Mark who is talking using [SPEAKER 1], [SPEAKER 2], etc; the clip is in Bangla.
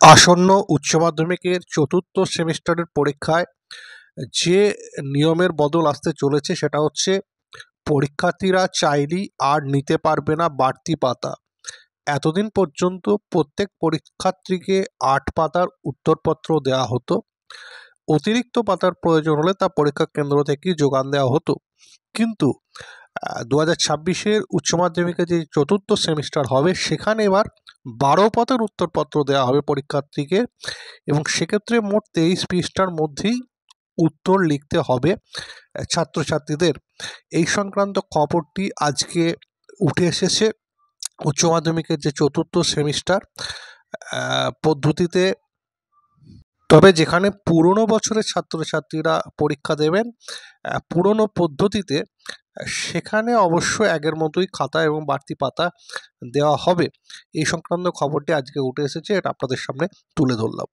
[SPEAKER 1] আসন্ন উচ্চ মাধ্যমিকের চতুর্থ সেমিস্টারের পরীক্ষায় যে নিয়মের বদল আসতে চলেছে সেটা হচ্ছে পরীক্ষার্থীরা চাইলেই আর নিতে পারবে না বাড়তি পাতা। এতদিন পর্যন্ত প্রত্যেক পরীক্ষার্থীকে ৮ পাতার উত্তরপত্র দেওয়া হতো। অতিরিক্ত পাতার প্রয়োজন হলে তা পরীক্ষা কেন্দ্র থেকেই যোগান দেওয়া হতো। কিন্তু 2026-এর উচ্চ মাধ্যমিকে যে চতুর্থ সেমিস্টার হবে সেখানে এবার 12 পাতার উত্তরপত্র দেওয়া হবে পরীক্ষার্থীকে, এবং সেক্ষেত্রে মোট 23 পৃষ্ঠার মধ্যেই উত্তর লিখতে হবে ছাত্রছাত্রীদের। এই সংক্রান্ত খবরটি আজকে উঠে এসেছে। উচ্চ মাধ্যমিকের যে চতুর্থ সেমিস্টার পদ্ধতিতে, তবে যেখানে পুরনো বছরের ছাত্রছাত্রীরা পরীক্ষা দেবেন পুরনো পদ্ধতিতে, সেখানে অবশ্য আগের মতোই খাতা এবং বাড়তি পাতা দেওয়া হবে। এই সংক্রান্ত খবরটি আজকে উঠে এসেছে, এটা আপনাদের সামনে তুলে ধরলাম।